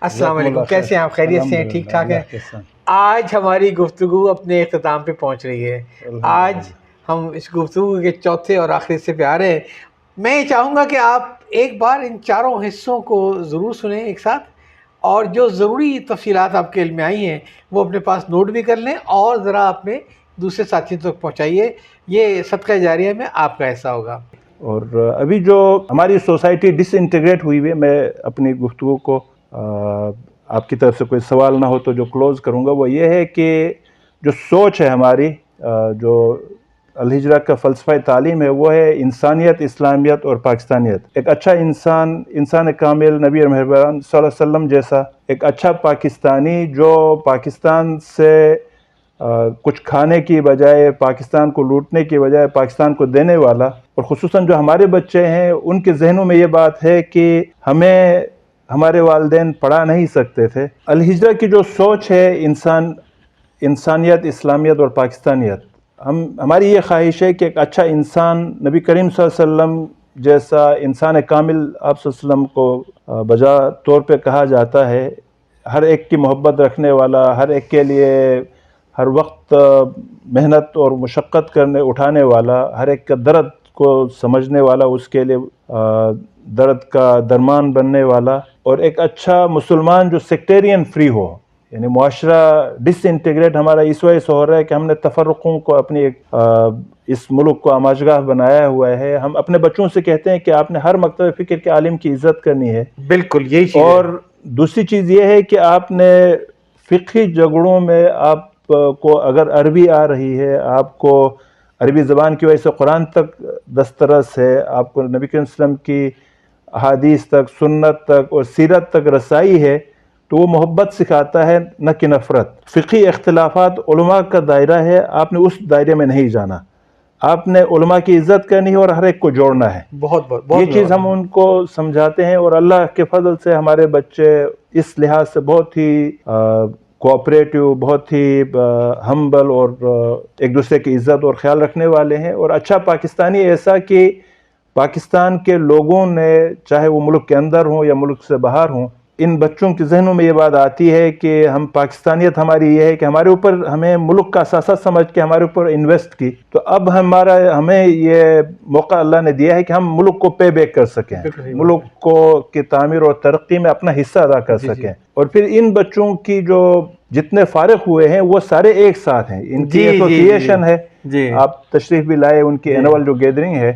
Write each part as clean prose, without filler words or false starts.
السلام علیکم، کیسے ہیں آپ؟ خیریت سے ہیں؟ ٹھیک ٹھاک ہیں؟ آج ہماری گفتگو اپنے اختتام پہ پہنچ رہی ہے. آج ہم اس گفتگو کے چوتھے اور آخری حصے پہ آ رہے ہیں. میں یہ چاہوں گا کہ آپ ایک بار ان چاروں حصوں کو ضرور سنیں ایک ساتھ، اور جو ضروری تفصیلات آپ کے علم میں آئی ہیں وہ اپنے پاس نوٹ بھی کر لیں اور ذرا اپنے دوسرے ساتھیوں تک پہنچائیے. یہ صدقہ جاریہ میں آپ کا حصہ ہوگا. اور ابھی جو ہماری سوسائٹی ڈس انٹیگریٹ ہوئی ہے، میں اپنی گفتگو کو آپ کی طرف سے کوئی سوال نہ ہو تو جو کلوز کروں گا وہ یہ ہے کہ جو سوچ ہے ہماری، جو الہجرہ کا فلسفہ تعلیم ہے، وہ ہے انسانیت، اسلامیت اور پاکستانیت. ایک اچھا انسان کامل نبی مہربان صلی اللہ علیہ وسلم جیسا ایک اچھا پاکستانی جو پاکستان سے کچھ کھانے کی بجائے، پاکستان کو لوٹنے کی بجائے پاکستان کو دینے والا. اور خصوصاً جو ہمارے بچے ہیں ان کے ذہنوں میں یہ بات ہے کہ ہمیں ہمارے والدین پڑھا نہیں سکتے تھے. الہجرہ کی جو سوچ ہے انسانیت، اسلامیت اور پاکستانیت، ہماری یہ خواہش ہے کہ ایک اچھا انسان، نبی کریم صلی اللہ علیہ وسلم جیسا انسان کامل آپ صلی اللہ علیہ وسلم کو بجا طور پہ کہا جاتا ہے، ہر ایک کی محبت رکھنے والا، ہر ایک کے لیے ہر وقت محنت اور مشقت اٹھانے والا، ہر ایک کا درد کو سمجھنے والا، اس کے لیے درد کا درمان بننے والا، اور ایک اچھا مسلمان جو سیکٹیرین فری ہو. یعنی معاشرہ ڈس انٹیگریٹ ہمارا اس وجہ سے ہو رہا ہے کہ ہم نے تفرقوں کو اپنی اس ملک کو آماجگاہ بنایا ہوا ہے. ہم اپنے بچوں سے کہتے ہیں کہ آپ نے ہر مکتب فکر کے عالم کی عزت کرنی ہے. بالکل یہی چیز اور دوسری چیز یہ ہے کہ آپ نے فقہی جھگڑوں میں آپ کو اگر عربی آ رہی ہے، آپ کو عربی زبان کی وجہ سے قرآن تک دسترس ہے، آپ کو نبی کریم صلی اللہ علیہ وسلم کی احادیث تک، سنت تک اور سیرت تک رسائی ہے، تو وہ محبت سکھاتا ہے نہ کہ نفرت. فقہی اختلافات علماء کا دائرہ ہے، آپ نے اس دائرے میں نہیں جانا. آپ نے علماء کی عزت کرنی ہے اور ہر ایک کو جوڑنا ہے. بہت یہ چیز ہم ان کو سمجھاتے ہیں، اور اللہ کے فضل سے ہمارے بچے اس لحاظ سے بہت ہی کوآپریٹو، بہت ہی ہمبل اور ایک دوسرے کی عزت اور خیال رکھنے والے ہیں. اور اچھا پاکستانی ایسا کہ پاکستان کے لوگوں نے، چاہے وہ ملک کے اندر ہوں یا ملک سے باہر ہوں، ان بچوں کے ذہنوں میں یہ بات آتی ہے کہ ہم پاکستانیت ہماری یہ ہے کہ ہمارے اوپر، ہمیں ملک کا اثاثہ سمجھ کے ہمارے اوپر انویسٹ کی، تو اب ہمیں یہ موقع اللہ نے دیا ہے کہ ہم ملک کو پے بیک کر سکیں، ملک کو کی تعمیر اور ترقی میں اپنا حصہ ادا کر سکیں. اور پھر ان بچوں کی جو جتنے فارغ ہوئے ہیں وہ سارے ایک ساتھ ہیں، ان کی ایسوسیشن ہے. آپ تشریف بھی لائے، ان کی اینول جو گیدرنگ ہے،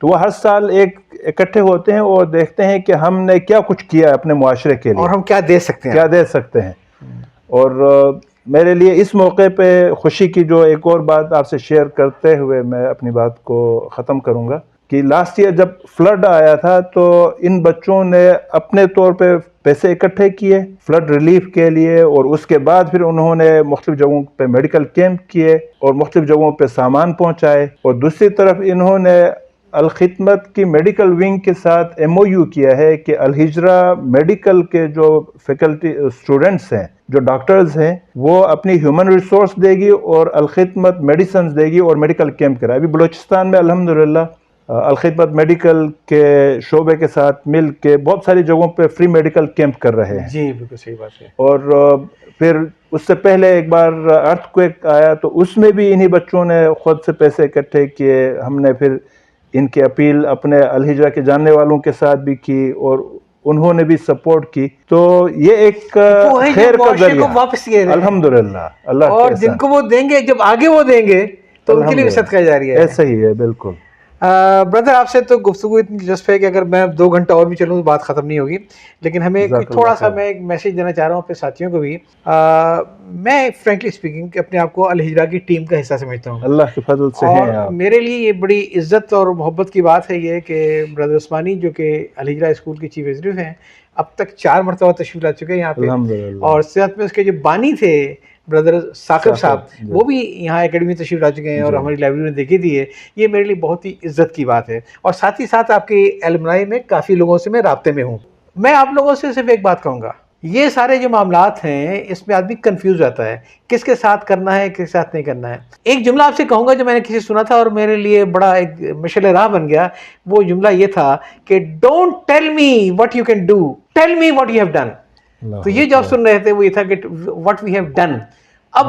تو وہ ہر سال اکٹھے ہوتے ہیں اور دیکھتے ہیں کہ ہم نے کیا کچھ کیا اپنے معاشرے کے لیے اور ہم کیا دے سکتے ہیں. اور میرے لیے اس موقع پہ خوشی کی جو ایک اور بات آپ سے شیئر کرتے ہوئے میں اپنی بات کو ختم کروں گا کہ لاسٹ ایئر جب فلڈ آیا تھا تو ان بچوں نے اپنے طور پہ پیسے اکٹھے کیے فلڈ ریلیف کے لیے، اور اس کے بعد پھر انہوں نے مختلف جگہوں پہ میڈیکل کیمپ کیے اور مختلف جگہوں پہ سامان پہنچائے. اور دوسری طرف انہوں نے الخدمت کی میڈیکل ونگ کے ساتھ MOU کیا ہے کہ الہجرہ میڈیکل کے جو فیکلٹی اسٹوڈنٹس ہیں، جو ڈاکٹرز ہیں، وہ اپنی ہیومن ریسورس دے گی اور الخدمت میڈیسنز دے گی اور میڈیکل کیمپ کرائے. ابھی بلوچستان میں الحمدللہ الخدمت میڈیکل کے شعبے کے ساتھ مل کے بہت ساری جگہوں پہ فری میڈیکل کیمپ کر رہے ہیں. جی بالکل صحیح بات ہے. اور پھر اس سے پہلے ایک بار ارتھ کویک آیا تو اس میں بھی انہی بچوں نے خود سے پیسے اکٹھے کیے. ہم نے پھر ان کی اپیل اپنے الہجرہ کے جاننے والوں کے ساتھ بھی کی اور انہوں نے بھی سپورٹ کی. تو یہ ایک خیر کا ذریعہ الحمدللہ اللہ اور جن کو وہ دیں گے، جب آگے وہ دیں گے تو ان کے لیے بھی صدقہ جاریہ ہے. ایسا ہی ہے بالکل. بردر آپ سے تو گفتگو اتنی دلچسپ ہے کہ اگر میں 2 گھنٹہ اور بھی چلوں تو بات ختم نہیں ہوگی، لیکن ہمیں تھوڑا سا میں ایک میسیج دینا چاہ رہا ہوں اپنے ساتھیوں کو بھی. میں فرینکلی اسپیکنگ اپنے آپ کو الہجرہ کی ٹیم کا حصہ سمجھتا ہوں. اللہ کے فضل سے ہیں آپ. میرے لیے یہ بڑی عزت اور محبت کی بات ہے یہ کہ بردر عثمانی جو کہ الہجرہ اسکول کی چیف ایگزیکٹو ہیں، اب تک 4 مرتبہ تشریف لا چکے ہیں یہاں پہ، اور ساتھ میں اس کے جو بانی تھے بردر ثاقب صاحب، وہ بھی یہاں اکیڈمی تشریف لا چکے ہیں اور ہماری لائبریری میں دیکھی دی ہے. یہ میرے لیے بہت ہی عزت کی بات ہے. اور ساتھ ہی ساتھ آپ کے ایلمنائی میں کافی لوگوں سے میں رابطے میں ہوں. میں آپ لوگوں سے صرف ایک بات کہوں گا، یہ سارے جو معاملات ہیں اس میں آدمی کنفیوز جاتا ہے کس کے ساتھ کرنا ہے، کس کے ساتھ نہیں کرنا ہے. ایک جملہ آپ سے کہوں گا جو میں نے کسی سنا تھا اور میرے لیے بڑا ایک مشعل راہ بن گیا. وہ جملہ یہ تھا کہ don't tell me what you can do, tell me what you have done. تو یہ جو آپ سن رہے تھے وہ یہ تھا کہ what we have done. اب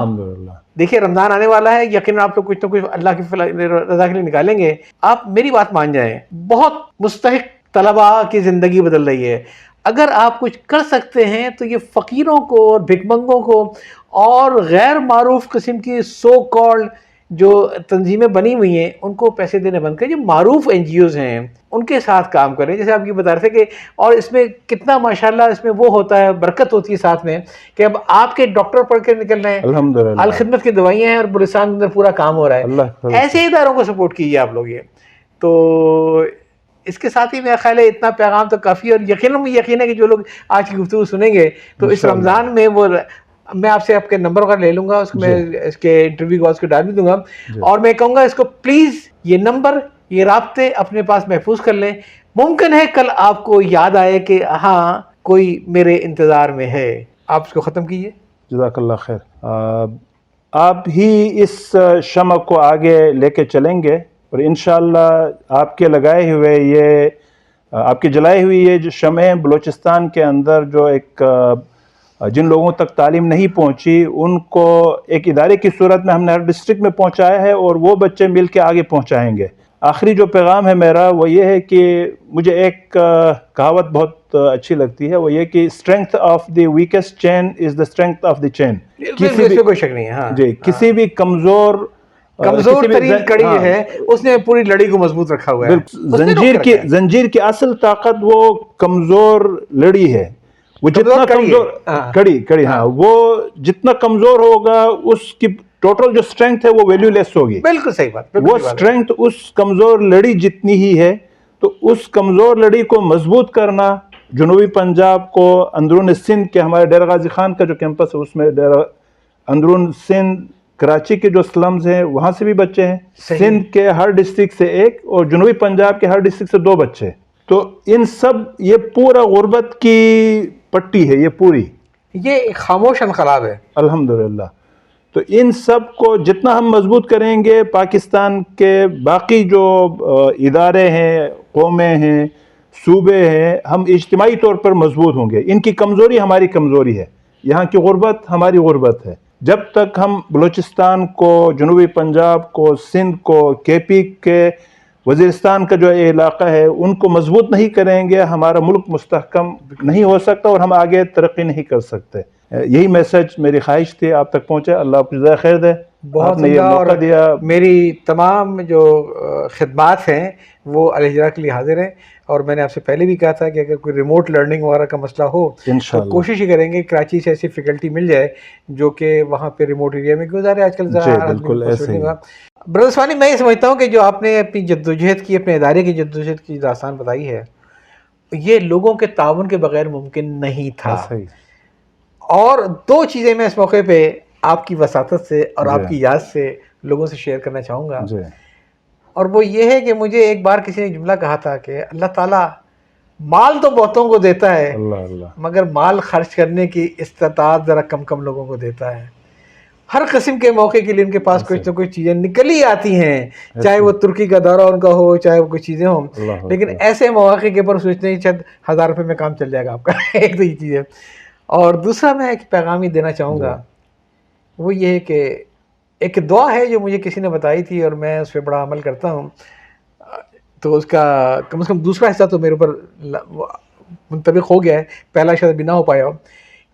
دیکھیے رمضان آنے والا ہے, یقیناً آپ لوگ کچھ نہ کچھ اللہ کی رضا کے لیے نکالیں گے. آپ میری بات مان جائیں, بہت مستحق طلباء کی زندگی بدل رہی ہے. اگر آپ کچھ کر سکتے ہیں تو یہ فقیروں کو اور بھکمنگوں کو اور غیر معروف قسم کی سو کالڈ جو تنظیمیں بنی ہوئی ہیں ان کو پیسے دینے بند کریں. جو معروف این جی اوز ہیں ان کے ساتھ کام کریں. جیسے آپ یہ بتا رہے تھے کہ اور اس میں کتنا ماشاءاللہ اس میں وہ ہوتا ہے, برکت ہوتی ہے ساتھ میں, کہ اب آپ کے ڈاکٹر پڑھ کے نکل رہے ہیں, الحمدللہ الخدمت کی دوائیاں ہیں اور بلوچستان کے اندر پورا کام ہو رہا ہے. ایسے اداروں کو سپورٹ کیجیے آپ لوگ. یہ تو اس کے ساتھ ہی میرا خیال ہے اتنا پیغام تو کافی, اور یقین ہے کہ جو لوگ آج کی گفتگو سنیں گے تو اس رمضان میں وہ, میں آپ سے آپ کے نمبر وغیرہ لے لوں گا, اس کو میں اس کے انٹرویو کالز کو ڈال بھی دوں گا, اور میں کہوں گا اس کو پلیز یہ نمبر یہ رابطے اپنے پاس محفوظ کر لیں. ممکن ہے کل آپ کو یاد آئے کہ ہاں کوئی میرے انتظار میں ہے. آپ اس کو ختم کیجئے. جزاک اللہ خیر. آپ ہی اس شمع کو آگے لے کے چلیں گے, اور انشاءاللہ آپ کے لگائے ہوئے یہ آپ کی جلائے ہوئی یہ جو شمعیں بلوچستان کے اندر جو ایک جن لوگوں تک تعلیم نہیں پہنچی ان کو ایک ادارے کی صورت میں ہم نے ہر ڈسٹرکٹ میں پہنچایا ہے, اور وہ بچے مل کے آگے پہنچائیں گے. آخری جو پیغام ہے میرا وہ یہ ہے کہ مجھے ایک کہاوت بہت اچھی لگتی ہے, وہ یہ کہ strength of the weakest chain is the strength of the chain. کوئی شک نہیں ہے جی, کسی بھی کمزور ترین کڑی ہے اس نے پوری لڑی کو مضبوط رکھا ہوا ہے. زنجیر کی اصل طاقت وہ کمزور لڑی ہے. وہ جتنا کمزور کڑی ہاں, وہ جتنا کمزور ہوگا اس کی ٹوٹل جو اسٹرینتھ ہے وہ ویلیو لیس ہوگی. بالکل صحیح بات. وہ اسٹرینتھ اس کمزور لڑی جتنی ہی ہے, تو اس کمزور لڑی کو مضبوط کرنا. جنوبی پنجاب کو, اندرون سندھ کے ہمارے ڈیرہ غازی خان کا جو کیمپس ہے اس میں اندرون سندھ کراچی کے جو سلمز ہیں وہاں سے بھی بچے ہیں, سندھ کے ہر ڈسٹرکٹ سے ایک, اور جنوبی پنجاب کے ہر ڈسٹرکٹ سے 2 بچے. تو ان سب یہ پورا غربت کی پٹی ہے, یہ پوری یہ ایک خاموش انقلاب ہے الحمدللہ. تو ان سب کو جتنا ہم مضبوط کریں گے, پاکستان کے باقی جو ادارے ہیں, قومیں ہیں, صوبے ہیں, ہم اجتماعی طور پر مضبوط ہوں گے. ان کی کمزوری ہماری کمزوری ہے, یہاں کی غربت ہماری غربت ہے. جب تک ہم بلوچستان کو, جنوبی پنجاب کو, سندھ کو, کے پی کے وزیرستان کا جو علاقہ ہے ان کو مضبوط نہیں کریں گے, ہمارا ملک مستحکم نہیں ہو سکتا اور ہم آگے ترقی نہیں کر سکتے. یہی میسج میری خواہش تھی آپ تک پہنچے. اللہ آپ کو جزائے خیر دے. بہت نے یہ موقع دیا. میری تمام جو خدمات ہیں وہ الہجرہ کے لیے حاضر ہیں, اور میں نے آپ سے پہلے بھی کہا تھا کہ اگر کوئی ریموٹ لرننگ وغیرہ کا مسئلہ ہو تو کوشش ہی کریں گے کراچی سے ایسی فیکلٹی مل جائے جو کہ وہاں پہ ریموٹ ایریا میں گزارے. آج کل بالکل ایسے ہی. برادر عثمانی, میں یہ سمجھتا ہوں کہ جو آپ نے اپنی جدوجہد کی, اپنے ادارے کی جدوجہد کی داستان بتائی ہے, یہ لوگوں کے تعاون کے بغیر ممکن نہیں تھا. اور 2 چیزیں میں اس موقع پہ آپ کی وساطت سے اور آپ کی یاد سے لوگوں سے شیئر کرنا چاہوں گا, اور وہ یہ ہے کہ مجھے ایک بار کسی نے جملہ کہا تھا کہ اللہ تعالیٰ مال تو بہتوں کو دیتا ہے مگر مال خرچ کرنے کی استطاعت ذرا کم لوگوں کو دیتا ہے. ہر قسم کے موقع کے لیے ان کے پاس کچھ نہ کچھ چیزیں نکل ہی آتی ہیں, چاہے وہ ترکی کا دورہ ان کا ہو, چاہے وہ کچھ چیزیں ہوں, لیکن ایسے مواقع کے اوپر سوچتے ہیں شاید 1000 روپے میں کام چل جائے گا آپ کا. ایک تو یہ چیز ہے. اور دوسرا میں ایک پیغام ہی دینا چاہوں گا, وہ یہ ہے کہ ایک دعا ہے جو مجھے کسی نے بتائی تھی اور میں اس پہ بڑا عمل کرتا ہوں, تو اس کا کم سے کم دوسرا حصہ تو میرے اوپر منطبق ہو گیا ہے, پہلا شاید بھی نہ ہو پایا ہو,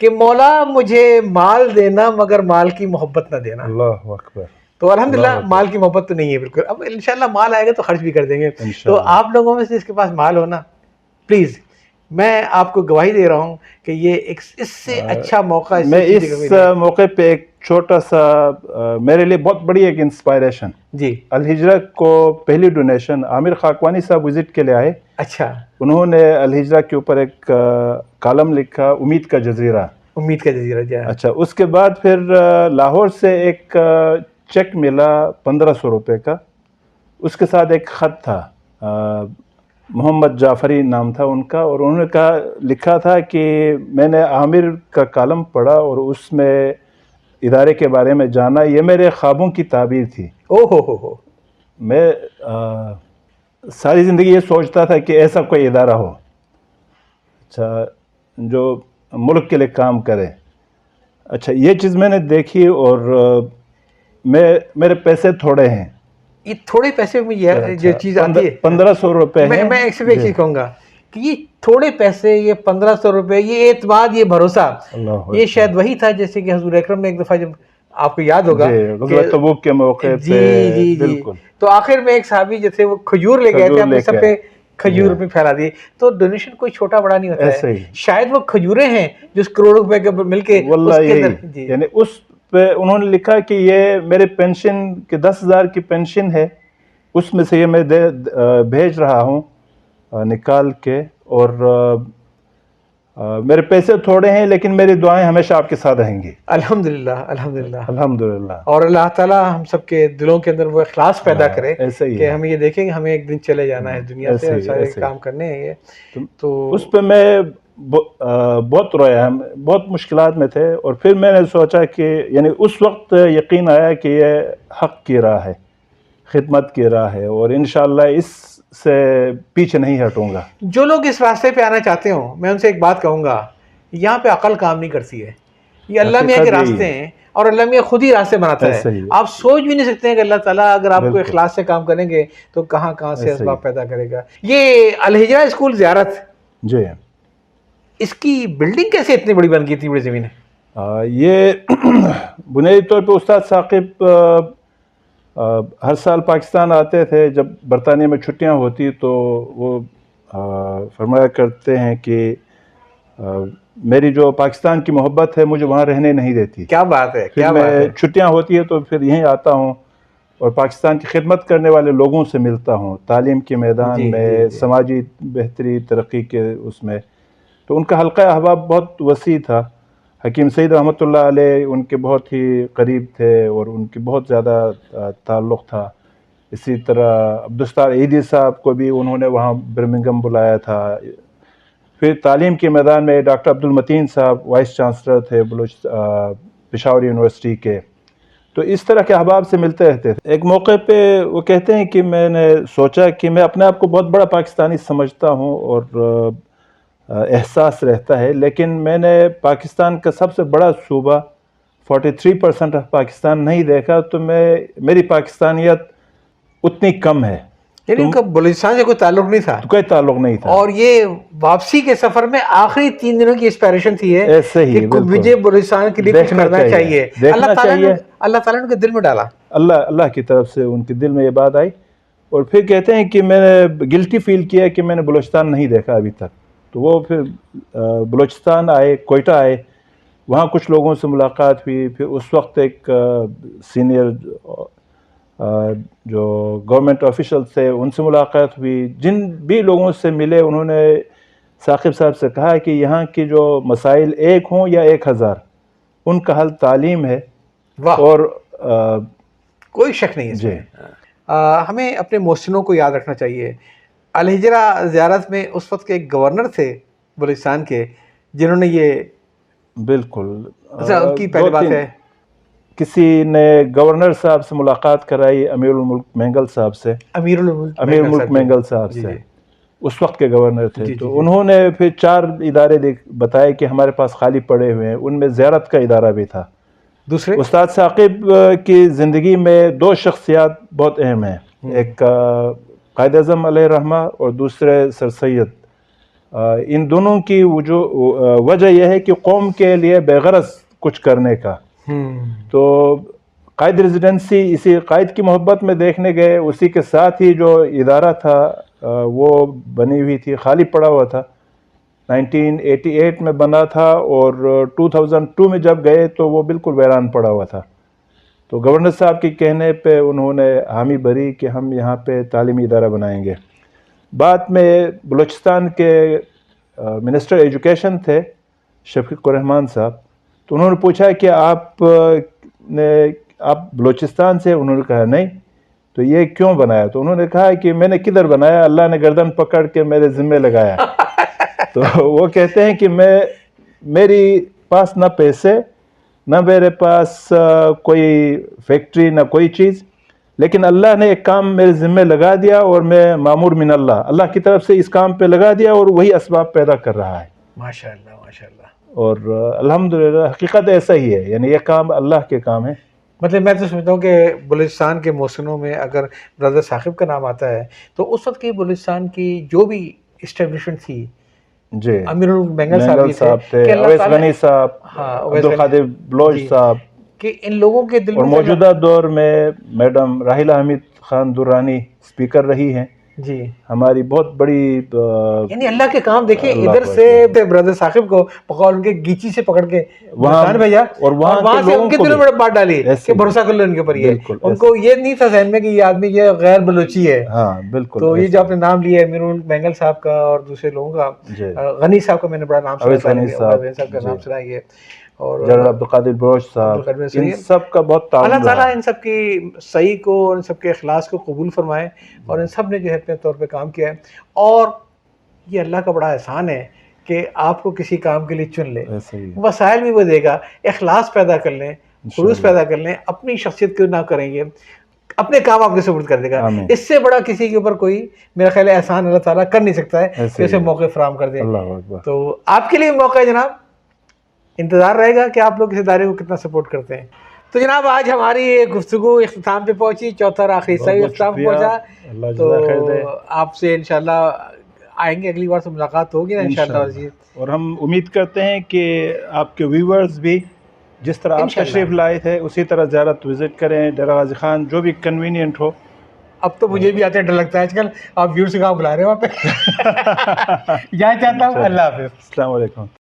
کہ مولا مجھے مال دینا مگر مال کی محبت نہ دینا. اللہ اکبر. تو الحمدللہ مال کی محبت تو نہیں ہے بالکل. اب انشاءاللہ مال آئے گا تو خرچ بھی کر دیں گے. تو آپ لوگوں میں سے جس کے پاس مال ہونا, پلیز میں آپ کو گواہی دے رہا ہوں کہ یہ ایک اس سے اچھا موقع میں اس موقع پہ ایک چھوٹا سا, میرے لیے بہت بڑی ایک انسپائریشن. جی, الہجرہ کو پہلی ڈونیشن عامر خاکوانی صاحب وزٹ کے لیے آئے. اچھا. انہوں نے الہجرہ کے اوپر ایک کالم لکھا, امید کا جزیرہ. امید کا جزیرہ جی. اچھا, اس کے بعد پھر لاہور سے ایک چیک ملا 1500 روپے کا, اس کے ساتھ ایک خط تھا, محمد جعفری نام تھا ان کا, اور انہوں نے لکھا تھا کہ میں نے عامر کا کالم پڑھا اور اس میں ادارے کے بارے میں جانا, یہ میرے خوابوں کی تعبیر تھی. ہو میں ساری زندگی یہ سوچتا تھا کہ ایسا کوئی ادارہ ہو. اچھا, جو ملک کے لیے کام کریں. اچھا یہ چیز میں نے دیکھی اور میرے پیسے تھوڑے ہیں. یہ تھوڑے پیسے میں یہ جو چیز آتی ہے 1500 روپے ہیں. میں ایک چیز کہوں گا کہ یہ تھوڑے پیسے، یہ 1500 روپے، یہ اعتماد، یہ بھروسہ، یہ شاید وہی تھا جیسے کہ حضور اکرم نے ایک دفعہ، جب آپ کو یاد ہوگا غزوہ تبوک کے موقع پہ، جی بالکل، تو آخر میں ایک صحابی جو تھے وہ کھجور لے گئے تھے، اپنے سب پہ کھجور میں پھیلا دیے. تو ڈونیشن کوئی چھوٹا بڑا نہیں ہوتا ہے. شاید وہ کھجوریں ہیں جو اس کروڑوں روپے کے مل کے یعنی اس پہ انہوں نے لکھا کہ یہ میرے پینشن کے 10,000 کی پینشن ہے، اس میں سے یہ میں بھیج رہا ہوں نکال کے، اور میرے پیسے تھوڑے ہیں لیکن میری دعائیں ہمیشہ آپ کے ساتھ رہیں گی. الحمدللہ الحمدللہ الحمدللہ. اور اللہ تعالیٰ ہم سب کے دلوں کے اندر وہ اخلاص پیدا کرے کہ ہمیں یہ دیکھیں کہ ہمیں ایک دن چلے جانا ہے دنیا سے، سارے کام کرنے ہیں یہ. تو اس پہ میں بہت رویا، بہت مشکلات میں تھے، اور پھر میں نے سوچا کہ یعنی اس وقت یقین آیا کہ یہ حق کی راہ ہے، خدمت کی راہ ہے، اور انشاءاللہ اس سے پیچھے نہیں ہٹوں گا. جو لوگ اس راستے پہ آنا چاہتے ہوں، میں ان سے ایک بات کہوں گا، یہاں پہ عقل کام نہیں کرتی ہے. یہ اللہ میاں کے راستے ہیں، اور اللہ میاں خود ہی راستے بناتا ہے. آپ سوچ بھی نہیں سکتے ہیں کہ اللہ تعالیٰ اگر آپ کو اخلاص سے کام کریں گے تو کہاں کہاں سے اسباب پیدا کرے گا. یہ الہجرہ اسکول زیارت، جی اس کی بلڈنگ کیسے اتنی بڑی بن گئی تھی بڑی زمین ہے؟ یہ بنیادی طور پہ استاد ثاقب ہر سال پاکستان آتے تھے. جب برطانیہ میں چھٹیاں ہوتی تو وہ فرمایا کرتے ہیں کہ میری جو پاکستان کی محبت ہے مجھے وہاں رہنے نہیں دیتی. کیا بات ہے، کیا بات ہے. چھٹیاں ہوتی ہے تو پھر یہیں آتا ہوں اور پاکستان کی خدمت کرنے والے لوگوں سے ملتا ہوں، تعلیم کے میدان میں، سماجی بہتری ترقی کے اس میں. تو ان کا حلقہ احباب بہت وسیع تھا. حکیم سعید رحمۃ اللہ علیہ ان کے بہت ہی قریب تھے اور ان کی بہت زیادہ تعلق تھا. اسی طرح عبدالستار عیدی صاحب کو بھی انہوں نے وہاں برمنگھم بلایا تھا. پھر تعلیم کے میدان میں ڈاکٹر عبدالمتین صاحب وائس چانسلر تھے پشاور یونیورسٹی کے. تو اس طرح کے احباب سے ملتے رہتے تھے. ایک موقع پہ وہ کہتے ہیں کہ میں نے سوچا کہ میں اپنے آپ کو بہت بڑا پاکستانی سمجھتا ہوں اور احساس رہتا ہے، لیکن میں نے پاکستان کا سب سے بڑا صوبہ 43% آف پاکستان نہیں دیکھا، تو میری پاکستانیت اتنی کم ہے. یعنی ان کا بلوچستان سے کوئی تعلق نہیں تھا؟ کوئی تعلق نہیں تھا. اور یہ واپسی کے سفر میں آخری 3 دنوں کی اسپائریشن تھی ہے ایسے ہی کہ مجھے بلوچستان کے لیے کچھ کرنا چاہیے. اللہ تعالیٰ نے ان کے دل میں ڈالا، اللہ کی طرف سے ان کے دل میں یہ بات آئی. اور پھر کہتے ہیں کہ میں نے گلٹی فیل کیا کہ میں نے بلوچستان نہیں دیکھا ابھی تک. تو وہ پھر بلوچستان آئے، کوئٹہ آئے، وہاں کچھ لوگوں سے ملاقات ہوئی. پھر اس وقت ایک سینئر جو گورنمنٹ آفیشل تھے ان سے ملاقات ہوئی. جن بھی لوگوں سے ملے انہوں نے ثاقب صاحب سے کہا کہ یہاں کی جو مسائل 1 ہوں یا 1000، ان کا حل تعلیم ہے. اور کوئی شک نہیں ہے. جی ہمیں اپنے محسنوں کو یاد رکھنا چاہیے. الہجرہ زیارت میں اس وقت کے ایک گورنر تھے بلوچستان کے جنہوں نے یہ بالکل ان کی پہلی بات ہے کسی نے گورنر صاحب سے ملاقات کرائی، امیر الملک مینگل صاحب سے. امیر الملک مینگل صاحب سے اس وقت کے گورنر تھے. تو انہوں نے پھر 4 ادارے بتائے کہ ہمارے پاس خالی پڑے ہوئے ہیں. ان میں زیارت کا ادارہ بھی تھا. دوسرے استاد ثاقب کی زندگی میں 2 شخصیات بہت اہم ہیں، ایک قائد اعظم علیہ رحمہ اور دوسرے سر سید. ان دونوں کی وجہ یہ ہے کہ قوم کے لیے بے غرض کچھ کرنے کا. تو قائد ریزیڈنسی اسی قائد کی محبت میں دیکھنے گئے. اسی کے ساتھ ہی جو ادارہ تھا وہ بنی ہوئی تھی، خالی پڑا ہوا تھا. 1988 میں بنا تھا اور 2002 میں جب گئے تو وہ بالکل ویران پڑا ہوا تھا. تو گورنر صاحب کے کہنے پہ انہوں نے حامی بھری کہ ہم یہاں پہ تعلیمی ادارہ بنائیں گے. بعد میں بلوچستان کے منسٹر ایجوکیشن تھے شفیق الرحمان صاحب. تو انہوں نے پوچھا کہ آپ بلوچستان سے؟ انہوں نے کہا نہیں. تو یہ کیوں بنایا؟ تو انہوں نے کہا کہ میں نے کدھر بنایا، اللہ نے گردن پکڑ کے میرے ذمہ لگایا. تو وہ کہتے ہیں کہ میری پاس نہ پیسے، نہ میرے پاس کوئی فیکٹری، نہ کوئی چیز، لیکن اللہ نے ایک کام میرے ذمہ لگا دیا اور میں مامور من اللہ کی طرف سے اس کام پہ لگا دیا اور وہی اسباب پیدا کر رہا ہے. ماشاء اللہ ماشاء اللہ. اور الحمدللہ حقیقت ایسا ہی ہے، یعنی یہ کام اللہ کے کام ہے. مطلب میں تو سمجھتا ہوں کہ بلوچستان کے محسنوں میں اگر برادر ثاقب کا نام آتا ہے تو اس وقت کی بلوچستان کی جو بھی اسٹیبلشمنٹ تھی، جی امیر بینگل بینگل صاحب تھے، کہ اللہ اویس تعالیٰ غنی صاحب، ہاں اویس عبدالقادر بلوچ جی، صاحب، کہ ان لوگوں کے دل اور میں موجودہ دور میں میڈم راحیلہ حمید خان درانی اسپیکر رہی ہیں، جی، ہماری بہت بڑی یعنی اللہ کے کام دیکھیں. اللہ ادھر کو سے برادر ثاقب کو بقول ان کے گیچی سے پکڑ کے بلوچستان بھیجا اور وہاں اور وہاں کے سے ان لوگوں کے کو دلوں بھی میں بات ڈالی ایسے کہ ہی. بھروسہ کر لو ان کے اوپر. یہ بالکل ان ایسے. کو یہ نہیں تھا ذہن میں کہ یہ آدمی یہ غیر بلوچی ہے. ہاں بالکل. تو یہ ایسے جو آپ نے نام لیا ہے امیر بینگل صاحب کا اور دوسرے لوگوں کا، جی، غنی صاحب کا میں نے بڑا نام سنا اویس غنی ہے، صاحب، غنی صاحب کا جی، نام سنا ہے، اور جنرل عبدالقادر بلوچ صاحب، عبدالقادر ان صحیح. سب کا بہت اللہ تعاون تعالیٰ رہا. ان سب کی صحیح کو اور ان سب کے اخلاص کو قبول فرمائے، اور ان سب نے جو ہے اپنے طور پہ کام کیا ہے. اور یہ اللہ کا بڑا احسان ہے کہ آپ کو کسی کام کے لیے چن لے، ایسے ہی وسائل بھی وہ دے گا، اخلاص پیدا کر لیں، خلوص انشاءاللہ. پیدا کر لیں، اپنی شخصیت کو نہ کریں گے، اپنے کام آپ کے سپرد کر دے گا. آمین. اس سے بڑا کسی کے اوپر کوئی میرا خیال ہے احسان اللہ تعالیٰ کر نہیں سکتا ہے ایسے کہ اسے ہی. موقع فراہم کر دے. اللہ اکبر. تو آپ کے لیے موقع ہے جناب، انتظار رہے گا کہ آپ لوگ اس ادارے کو کتنا سپورٹ کرتے ہیں. تو جناب آج ہماری یہ گفتگو اختتام پہ پہنچی، چوتھا اور آخری حصہ بھی اختتام پہ پہنچا. اللہ تو جزاک خیر دے. آپ سے انشاءاللہ آئیں گے، اگلی بار سے ملاقات ہوگی نا انشاءاللہ. اور ہم امید کرتے ہیں کہ آپ کے ویورز بھی جس طرح آپ انشاءاللہ. تشریف لائے تھے اسی طرح زیارت وزٹ کریں، ڈیرہ غازی خان جو بھی کنوینئنٹ ہو. اب تو مجھے بھی آتے ہیں، ڈر لگتا ہے آج کل آپ ویور سے کہاں بلا رہے ہیں وہاں پہ. یہاں چاہتا ہوں. اللہ حافظ. السلام علیکم.